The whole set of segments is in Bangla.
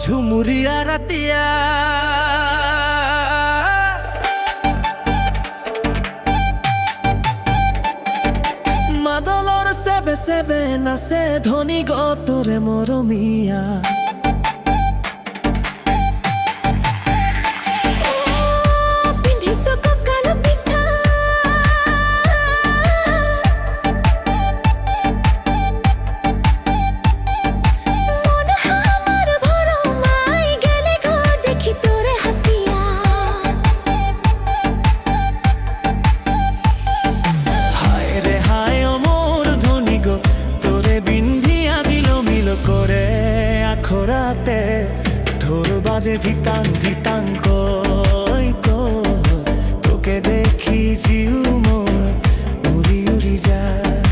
ঝুমুরিয়া রাতিয়া মাদলর সেবে সেবে নাচে ধনী গতরে মরমিয়া খোরাতে ঢোল বাজে ধিতাং ধিতাং কই তোকে দেখি জিউ মোর উড়ি উড়ি যায়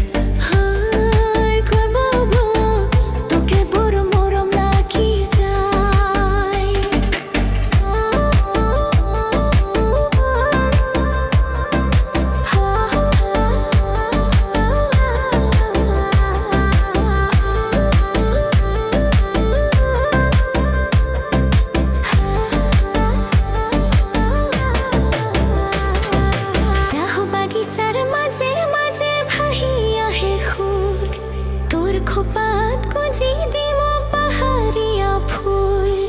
তোকে বড় মরম লাগি যায়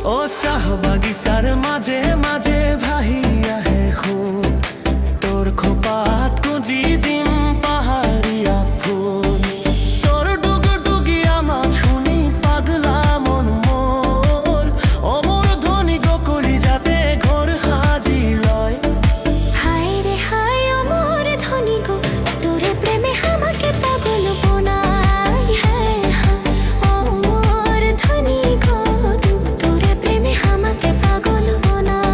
ও সাহ বাগিচার মাঝে মাঝে ভাহিয়া হে খুব তোর খোপাত কুঁজি দিম পাহাড়িয়া ফুল তোর ডুগডুগি আমা শুনি পাগলা মন মোর অমর ধ্বনি গকলি যাতে ঘর হাজি লয় হায় রে হায় অমর ধ্বনি গো তোরে প্রেমে আমাকে পাগল বানাই হায় হায় অমর ধ্বনি গো তোরে প্রেমে আমাকে পাগল বানাই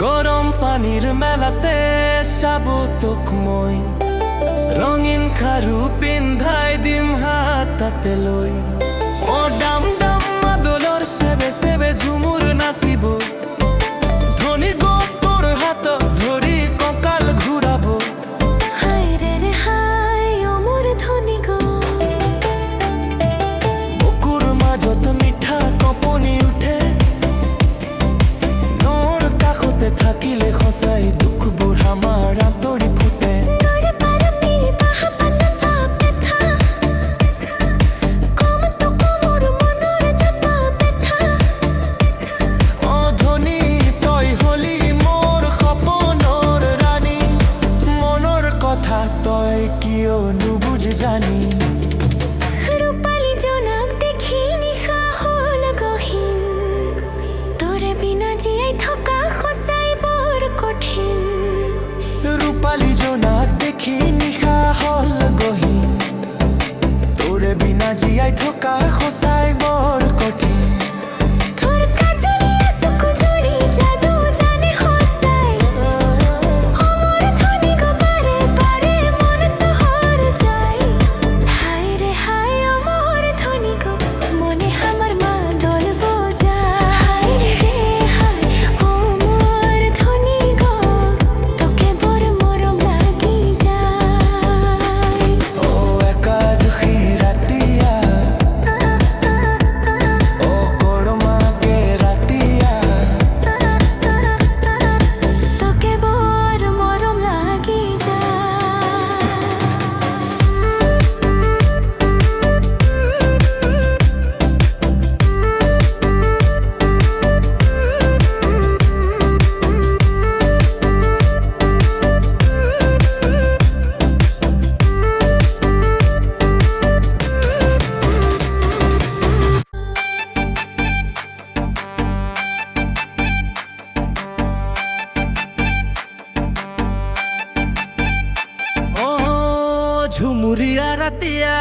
গরম পানির মেলাতে সাবুতক মই রঙিন খারু পিন্ধাই দিম হাতাতে লই ও ডাম ডাম মাদলর সেবে সেবে ঝুমুর নাচিব ধনী গো তোর হাত ধরি কঁকাল ঘুরাবো হায় রে হায় অমর ধ্বনি গো বুকুর মাজত মিঠা কপনি উঠে নোর কাষতে থাকিলে সঁচাই দুখবোৰ আমাৰ আঁতৰি ফুটে তোরে পারমি বাহা পাতা ব্যথা কম তো কমর মনৰ যত ব্যথা অ ধনী তই হলি মোৰ সপনৰ ৰাণী মনৰ কথা তই কিয় নুবুজ জানি রূপালী জনক দেখি নিশা হল গহীন তোরে বিনা জীয়াই থকা সঁচাই বৰ কঠিন ৰূপালী জনাক দেখি নিশা হল গহীন তোৰে বিনা জীয়াই থকা সঁচাই বৰ কঠিন তোর কাজলিয়া চকু জুৰি যাদু জানে সঁচাই অমর ধ্বনি গো বাৰে বাৰে মন চহৰ যায় হায় ৰে হায় অমর ধ্বনি গো মনে আমার মাদল বজায় হায় রে হায় অমর ধ্বনি গো তোকে বড় মরম লাগি যায় ও একাদশী ৰাতিয়া ও কৰমাকে ৰাতিয়া তোকে বড় মরম লাগি যায় ও ঝুমুরিয়া রাতিয়া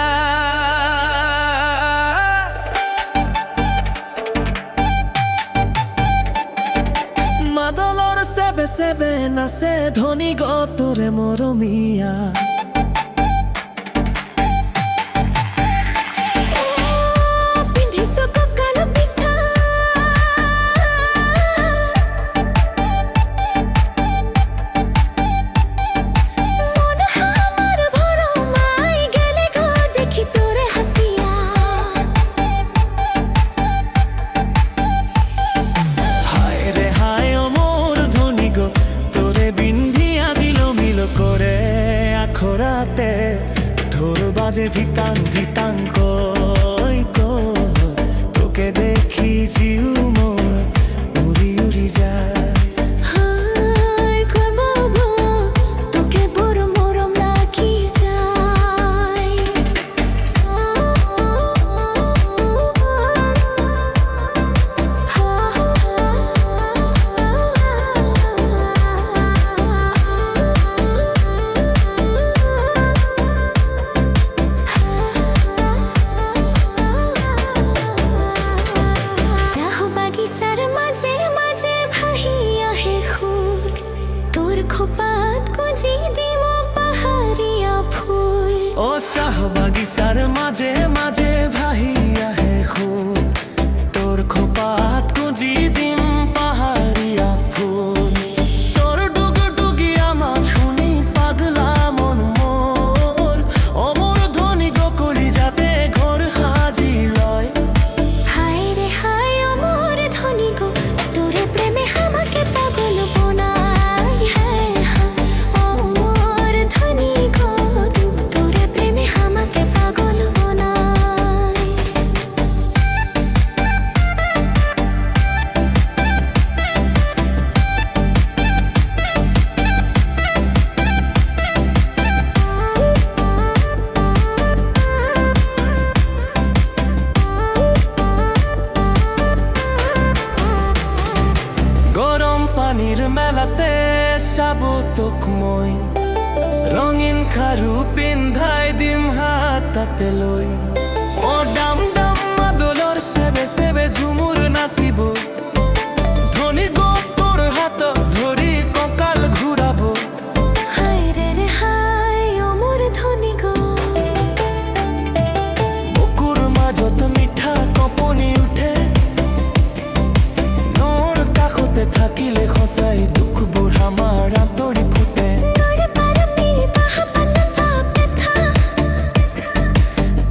মাদলর সেবে সেবে নাচে ধনী গতরে মরমিয়া যে ধিতাং ধিতাং কই তোকে দেখি জিউ মোর উড়ি উড়ি যায় হাই করবো তোকে বড় মরম লাগি যায় বাগিচার মাঝে মাঝে ভাহিয়া হে খুর তোর খোপাত গুজি দিম পাহাড়িয়া ফুল ও সাহ বাগিচার মাঝে মাঝে ভাহিয়া হে খুব তোর খোপাত গুজি দিম পাহাড়িয়া ফুল তোর ডুগডুগি আমার শুনি পাগলা মন মোর অমর ধ্বনি গকলি যাতে ঘর হাজি লয় হায় রে হায় অমর ধ্বনি গো তোরে প্রেমে আমাকে পাগল বানাই হ্যাঁ অমর ধ্বনি গো তোরে প্রেমে আমাকে পাগল বানাই গরম পানির মেলাতে সাবতক মই রঙিন খারু পিন্ধাই দিম হাতাতে লই ও ডাম ডাম মাদলর সেবে সেবে ঝুমুর নাচিব ধনী গো তোর হাত ধরি কঁকাল ঘুরাবো হায় রে রে হায় অমর ধ্বনি গো বুকুর মাজত মিঠা কপনি উঠে নোর কাষতে থাকিলে সঁচাই দুখবোৰ আমাৰ আঁতৰি ফুটে নৰে পাৰপি বাহা পাতা পেথা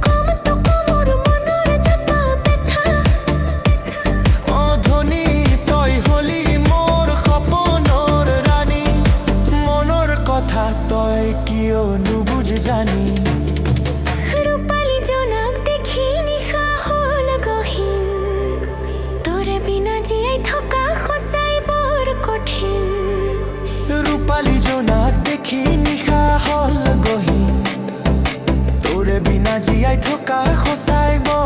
কম তো কমৰ মনৰ জপা পেথা অ ধনী তই হলি মোৰ সপনৰ ৰাণী মনৰ কথা তই কিয় নুবুজ জানি রূপালী জোনাক দেখি নিশা হল গহীন তোরে বিনা জীয়াই থকা সঁচাই বৰ কঠিন ৰূপালী জোনাক দেখি নিশা হল গহীন তোৰে বিনা জীয়াই থকা সঁচাই বৰ